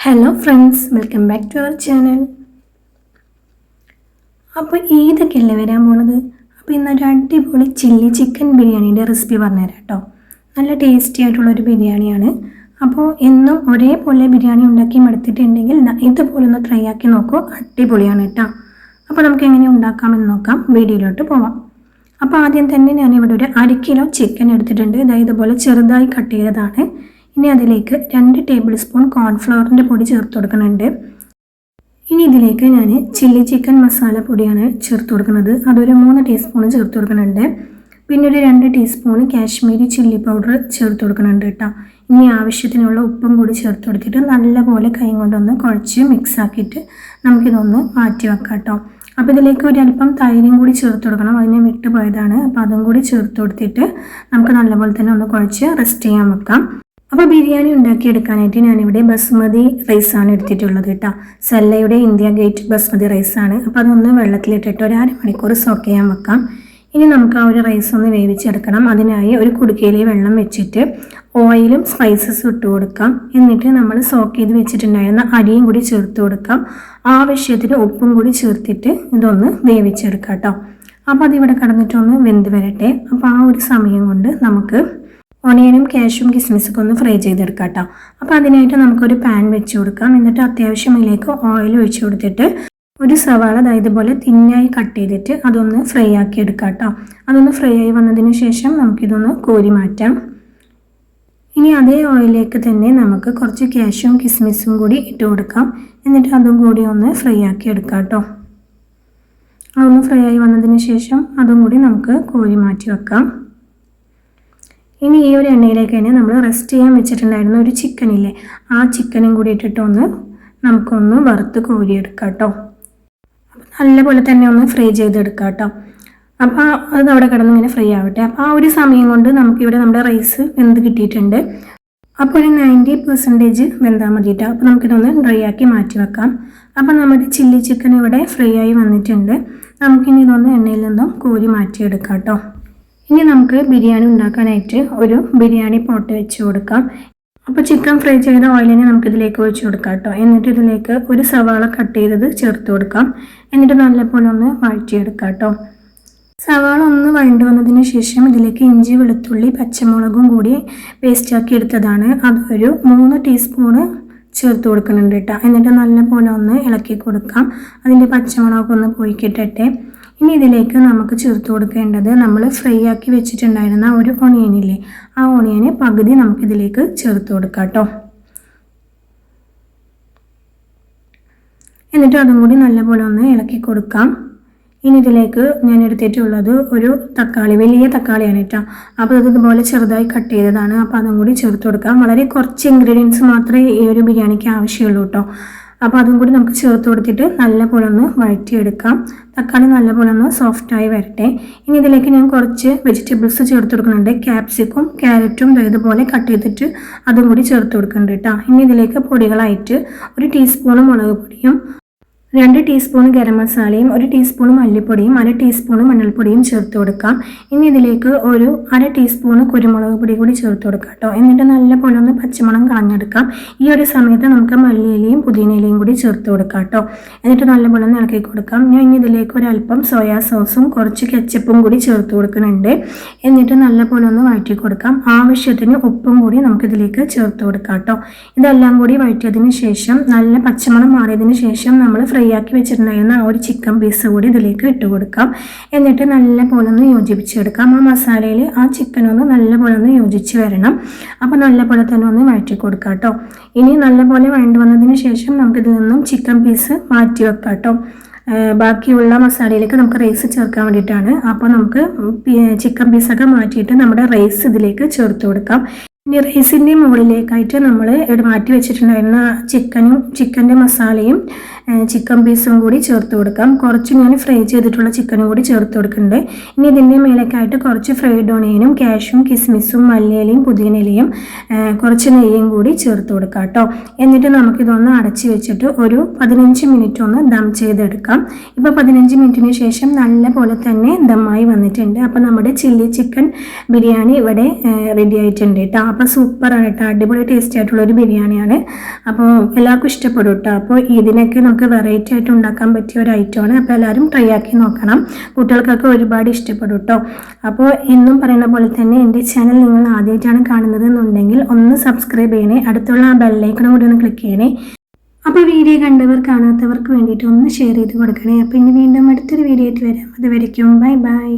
Hello friends, welcome back to our channel. അപ്പോൾ ഏതൊക്കെയല്ലേ വരാൻ പോണത്? അപ്പോൾ ഇന്നൊരു അടിപൊളി ചില്ലി ചിക്കൻ ബിരിയാണീൻ്റെ റെസിപ്പി പറഞ്ഞുതരാം കേട്ടോ. നല്ല ടേസ്റ്റി ആയിട്ടുള്ളൊരു ബിരിയാണിയാണ്. അപ്പോൾ എന്നും ഒരേപോലെ ബിരിയാണി ഉണ്ടാക്കി മടുത്തിട്ടുണ്ടെങ്കിൽ ഇതുപോലെ ഒന്ന് ട്രൈ ആക്കി നോക്കൂ, അടിപൊളിയാണ് കേട്ടോ. അപ്പോൾ നമുക്ക് എങ്ങനെ ഉണ്ടാക്കാമെന്ന് നോക്കാം, വീഡിയോയിലോട്ട് പോവാം. അപ്പോൾ ആദ്യം തന്നെ ഞാനിവിടെ ഒരു 1/2 കിലോ ചിക്കൻ എടുത്തിട്ടുണ്ട്. ഇതുപോലെ ചെറുതായി കട്ട് ചെയ്തതാണ്. ഇനി അതിലേക്ക് 2 ടേബിൾ സ്പൂൺ കോൺഫ്ലവറിൻ്റെ പൊടി ചേർത്ത് കൊടുക്കുന്നുണ്ട്. ഇനി ഇതിലേക്ക് ഞാൻ ചില്ലി ചിക്കൻ മസാല പൊടിയാണ് ചേർത്ത് കൊടുക്കുന്നത്. അതൊരു 3 ടീസ്പൂൺ ചേർത്ത് കൊടുക്കുന്നുണ്ട്. പിന്നെ ഒരു 2 ടീസ്പൂൺ കാശ്മീരി ചില്ലി പൗഡർ ചേർത്ത് കൊടുക്കുന്നുണ്ട് കേട്ടോ. ഇനി ആവശ്യത്തിനുള്ള ഉപ്പും കൂടി ചേർത്ത് കൊടുത്തിട്ട് നല്ലപോലെ കൈ കൊണ്ടൊന്ന് കുഴച്ച് മിക്സ് ആക്കിയിട്ട് നമുക്കിതൊന്ന് മാറ്റി വെക്കാം കേട്ടോ. അപ്പോൾ ഇതിലേക്ക് ഒരല്പം തൈരും കൂടി ചേർത്ത് കൊടുക്കണം, അതിനെ വിട്ട് പോയതാണ്. അപ്പോൾ അതും കൂടി ചേർത്ത് കൊടുത്തിട്ട് നമുക്ക് നല്ലപോലെ തന്നെ ഒന്ന് കുഴച്ച് റെസ്റ്റ് ചെയ്യാൻ വെക്കാം. അപ്പോൾ ബിരിയാണി ഉണ്ടാക്കിയെടുക്കാനായിട്ട് ഞാനിവിടെ ബസ്മതി റൈസാണ് എടുത്തിട്ടുള്ളത് കേട്ടോ. സെല്ലയുടെ ഇന്ത്യ ഗേറ്റ് ബസ്മതി റൈസാണ്. അപ്പോൾ അതൊന്ന് വെള്ളത്തിലിട്ടിട്ട് ഒരു 1/2 മണിക്കൂർ സോക്ക് ചെയ്യാൻ വെക്കാം. ഇനി നമുക്ക് ആ ഒരു റൈസ് ഒന്ന് വേവിച്ചെടുക്കണം. അതിനായി ഒരു കുടുക്കയിൽ വെള്ളം വെച്ചിട്ട് ഓയിലും സ്പൈസസും ഇട്ട് കൊടുക്കാം. എന്നിട്ട് നമ്മൾ സോക്ക് ചെയ്ത് വെച്ചിട്ടുണ്ടായിരുന്ന അരിയും കൂടി ചേർത്ത് കൊടുക്കാം. ആവശ്യത്തിന് ഉപ്പും കൂടി ചേർത്തിട്ട് ഇതൊന്ന് വേവിച്ചെടുക്കാം കേട്ടോ. അപ്പോൾ അതിവിടെ കിടന്നിട്ടൊന്ന് വെന്ത് വരട്ടെ. അപ്പോൾ ആ ഒരു സമയം കൊണ്ട് നമുക്ക് ഓണിയനും കാഷ്യും കിസ്മിസൊക്കെ ഒന്ന് ഫ്രൈ ചെയ്തെടുക്കാം കേട്ടോ. അപ്പോൾ അതിനായിട്ട് നമുക്കൊരു പാൻ വെച്ച് കൊടുക്കാം. എന്നിട്ട് അത്യാവശ്യം അതിലേക്ക് ഓയിൽ ഒഴിച്ച് കൊടുത്തിട്ട് ഒരു സവാള ഇതുപോലെ തിന്നായി കട്ട് ചെയ്തിട്ട് അതൊന്ന് ഫ്രൈ ആക്കി എടുക്കാം കേട്ടോ. അതൊന്ന് ഫ്രൈ ആയി വന്നതിന് ശേഷം നമുക്കിതൊന്ന് കോരി മാറ്റാം. ഇനി അതേ ഓയിലേക്ക് തന്നെ നമുക്ക് കുറച്ച് കാഷ്യും കിസ്മിസും കൂടി ഇട്ട് കൊടുക്കാം. എന്നിട്ട് അതും കൂടി ഒന്ന് ഫ്രൈ ആക്കി എടുക്കാം കേട്ടോ. അതൊന്ന് ഫ്രൈ ആയി വന്നതിന് ശേഷം അതും കൂടി നമുക്ക് കോരി മാറ്റി വെക്കാം. ഇനി ഈ ഒരു എണ്ണയിലേക്ക് തന്നെ നമ്മൾ റെസ്റ്റ് ചെയ്യാൻ വെച്ചിട്ടുണ്ടായിരുന്ന ഒരു ചിക്കനില്ലേ, ആ ചിക്കനും കൂടി ഇട്ടിട്ടൊന്ന് നമുക്കൊന്ന് വറുത്ത് കോരിയെടുക്കാം കേട്ടോ. അപ്പോൾ നല്ലപോലെ തന്നെ ഒന്ന് ഫ്രൈ ചെയ്തെടുക്കാം കേട്ടോ. അപ്പോൾ അത് അവിടെ കിടന്ന് ഇങ്ങനെ ഫ്രൈ ആവട്ടെ. അപ്പോൾ ആ ഒരു സമയം കൊണ്ട് നമുക്കിവിടെ നമ്മുടെ റൈസ് വെന്ത് കിട്ടിയിട്ടുണ്ട്. അപ്പോൾ ഒരു 90% വെന്താൽ മതി കേട്ടോ. അപ്പോൾ നമുക്കിതൊന്ന് ഡ്രൈ ആക്കി മാറ്റി വെക്കാം. അപ്പോൾ നമ്മുടെ ചില്ലി ചിക്കൻ ഇവിടെ ഫ്രൈ ആയി വന്നിട്ടുണ്ട്. നമുക്കിനി ഇതൊന്ന് എണ്ണയിൽ നിന്നും കോരി മാറ്റിയെടുക്കാം കേട്ടോ. ഇനി നമുക്ക് ബിരിയാണി ഉണ്ടാക്കാനായിട്ട് ഒരു ബിരിയാണി പോട്ട് വെച്ച് കൊടുക്കാം. അപ്പോൾ ചിക്കൻ ഫ്രൈ ചെയ്ത ഓയിലിനെ നമുക്കിതിലേക്ക് ഒഴിച്ച് കൊടുക്കാം കേട്ടോ. എന്നിട്ട് ഇതിലേക്ക് ഒരു സവാള കട്ട് ചെയ്തത് ചേർത്ത് കൊടുക്കാം. എന്നിട്ട് നല്ലപോലെ ഒന്ന് വഴറ്റിയെടുക്കാം കേട്ടോ. സവാള ഒന്ന് വഴണ്ട് വന്നതിന് ശേഷം ഇതിലേക്ക് ഇഞ്ചി, വെളുത്തുള്ളി, പച്ചമുളകും കൂടി പേസ്റ്റാക്കി എടുത്തതാണ്. അതൊരു 3 ടീസ്പൂണ് ചേർത്ത് കൊടുക്കുന്നുണ്ട് കേട്ടോ. എന്നിട്ട് നല്ലപോലെ ഒന്ന് ഇളക്കി കൊടുക്കാം. അതിൻ്റെ പച്ചമുളകൊക്കെ ഒന്ന് പോയി കിട്ടട്ടെ. ഇനി ഇതിലേക്ക് നമുക്ക് ചേർത്ത് കൊടുക്കേണ്ടത് നമ്മൾ ഫ്രൈ ആക്കി വെച്ചിട്ടുണ്ടായിരുന്ന ഒരു ഓണിയനില്ലേ, ആ ഓണിയന് പകുതി നമുക്കിതിലേക്ക് ചേർത്ത് കൊടുക്കാം കേട്ടോ. എന്നിട്ട് അതും കൂടി നല്ലപോലെ ഒന്ന് ഇളക്കി കൊടുക്കാം. ഇനി ഇതിലേക്ക് ഞാൻ എടുത്തിട്ടുള്ളത് ഒരു തക്കാളി, വലിയ തക്കാളിയാണ് കേട്ടോ. അപ്പോൾ ഇതുപോലെ ചെറുതായി കട്ട് ചെയ്തതാണ്. അപ്പോൾ അതും കൂടി ചേർത്ത് കൊടുക്കാം. വളരെ കുറച്ച് ഇൻഗ്രീഡിയൻസ് മാത്രമേ ഈ ഒരു ബിരിയാണിക്ക് ആവശ്യമുള്ളൂ കേട്ടോ. അപ്പോൾ അതും കൂടി നമുക്ക് ചേർത്ത് കൊടുത്തിട്ട് നല്ലപോലെ ഒന്ന് വഴറ്റിയെടുക്കാം. തക്കാളി നല്ലപോലെ ഒന്ന് സോഫ്റ്റായി വരട്ടെ. ഇനി ഇതിലേക്ക് ഞാൻ കുറച്ച് വെജിറ്റബിൾസ് ചേർത്ത് കൊടുക്കുന്നുണ്ട്. ക്യാപ്സിക്കും ക്യാരറ്റും ഇതുപോലെ കട്ട് ചെയ്തിട്ട് അതും കൂടി ചേർത്ത് കൊടുക്കുന്നുണ്ട് കേട്ടോ. ഇനി ഇതിലേക്ക് പൊടികളായിട്ട് 1 ടീസ്പൂൺ മുളക് പൊടിയും, 2 ടീസ്പൂൺ ഗരം മസാലയും, 1 ടീസ്പൂൺ മല്ലിപ്പൊടിയും, 1/2 ടീസ്പൂൺ മഞ്ഞൾപ്പൊടിയും ചേർത്ത് കൊടുക്കാം. ഇനി ഇതിലേക്ക് ഒരു 1/2 ടീസ്പൂൺ കുരുമുളക് പൊടി കൂടി ചേർത്ത് കൊടുക്കാം കേട്ടോ. എന്നിട്ട് നല്ലപോലെ ഒന്ന് പച്ചമണം കളഞ്ഞെടുക്കാം. ഈ ഒരു സമയത്ത് നമുക്ക് മല്ലിയിലയും പുതിനയിലയും കൂടി ചേർത്ത് കൊടുക്കാം കേട്ടോ. എന്നിട്ട് നല്ലപോലെ ഒന്ന് ഇളക്കി കൊടുക്കാം. ഞാൻ ഇനി ഇതിലേക്ക് ഒരല്പം സോയാ സോസും കുറച്ച് കെച്ചപ്പും കൂടി ചേർത്ത് കൊടുക്കുന്നുണ്ട്. എന്നിട്ട് നല്ലപോലെ ഒന്ന് വഴറ്റി കൊടുക്കാം. ആവശ്യത്തിന് ഉപ്പും കൂടി നമുക്കിതിലേക്ക് ചേർത്ത് കൊടുക്കാം കേട്ടോ. ഇതെല്ലാം കൂടി വഴറ്റിയതിന് ശേഷം നല്ല പച്ചമണം മാറിയതിന് ശേഷം നമ്മൾ ഫ്രൈ ആക്കി വെച്ചിട്ടുണ്ടായിരുന്ന ആ ഒരു ചിക്കൻ പീസ് കൂടി ഇതിലേക്ക് ഇട്ട് കൊടുക്കാം. എന്നിട്ട് നല്ലപോലെ ഒന്ന് യോജിപ്പിച്ചെടുക്കാം. ആ മസാലയിൽ ആ ചിക്കനൊന്ന് നല്ലപോലെ ഒന്ന് യോജിച്ച് വരണം. അപ്പോൾ നല്ലപോലെ തന്നെ ഒന്ന് വഴറ്റി കൊടുക്കാം കേട്ടോ. ഇനി നല്ലപോലെ വഴണ്ട് വന്നതിന് ശേഷം നമുക്കിതിൽ നിന്നും ചിക്കൻ പീസ് മാറ്റി വെക്കാം കേട്ടോ. ബാക്കിയുള്ള മസാലയിലേക്ക് നമുക്ക് റൈസ് ചേർക്കാൻ വേണ്ടിയിട്ടാണ്. അപ്പോൾ നമുക്ക് ചിക്കൻ പീസൊക്കെ മാറ്റിയിട്ട് നമ്മുടെ റൈസ് ഇതിലേക്ക് ചേർത്ത് കൊടുക്കാം. ഇനി റൈസിൻ്റെ മുകളിലേക്കായിട്ട് നമ്മൾ ഇവിടെ മാറ്റി വെച്ചിട്ടുണ്ടായിരുന്ന ചിക്കൻ്റെ മസാലയും ചിക്കൻ പീസും കൂടി ചേർത്ത് കൊടുക്കാം. കുറച്ച് ഞാൻ ഫ്രൈ ചെയ്തിട്ടുള്ള ചിക്കനും കൂടി ചേർത്ത് കൊടുക്കുന്നുണ്ട്. ഇനി ഇതിൻ്റെ മേലേക്കായിട്ട് കുറച്ച് ഫ്രൈഡ് ഓണിയനും കാഷ്യും കിസ്മിസും മല്ലിയിലയും പുതിനയിലയും കുറച്ച് നെയ്യും കൂടി ചേർത്ത് കൊടുക്കാം കേട്ടോ. എന്നിട്ട് നമുക്കിതൊന്ന് അടച്ച് വെച്ചിട്ട് ഒരു 15 മിനിറ്റ് ഒന്ന് ദം ചെയ്തെടുക്കാം. ഇപ്പോൾ 15 മിനിറ്റിന് ശേഷം നല്ല പോലെ തന്നെ ദമ്മായി വന്നിട്ടുണ്ട്. അപ്പോൾ നമ്മുടെ ചില്ലി ചിക്കൻ ബിരിയാണി ഇവിടെ റെഡി ആയിട്ടുണ്ട് കേട്ടോ. അപ്പോൾ സൂപ്പറാണ് കേട്ടോ, അടിപൊളി ടേസ്റ്റി ആയിട്ടുള്ള ഒരു ബിരിയാണിയാണ്. അപ്പോൾ എല്ലാവർക്കും ഇഷ്ടപ്പെടും കേട്ടോ. അപ്പോൾ ഇതിനൊക്കെ നമുക്ക് വെറൈറ്റി ആയിട്ട് ഉണ്ടാക്കാൻ പറ്റിയ ഒരു ഐറ്റമാണ്. അപ്പോൾ എല്ലാവരും ട്രൈ ആക്കി നോക്കണം, കുട്ടികൾക്കൊക്കെ ഒരുപാട് ഇഷ്ടപ്പെടും കേട്ടോ. അപ്പോൾ എന്നും പറയുന്ന പോലെ തന്നെ എൻ്റെ ചാനൽ നിങ്ങൾ ആദ്യമായിട്ടാണ് കാണുന്നത് എന്നുണ്ടെങ്കിൽ ഒന്ന് സബ്സ്ക്രൈബ് ചെയ്യണേ, അടുത്തുള്ള ആ ബെല്ലൈക്കണും കൂടി ഒന്ന് ക്ലിക്ക് ചെയ്യണേ. അപ്പോൾ വീഡിയോ കണ്ടവർ കാണാത്തവർക്ക് വേണ്ടിയിട്ട് ഒന്ന് ഷെയർ ചെയ്ത് കൊടുക്കണേ. അപ്പോൾ ഇനി വീണ്ടും അടുത്തൊരു വീഡിയോ ആയിട്ട് വരാം. അതുവരയ്ക്കും ബൈ ബൈ.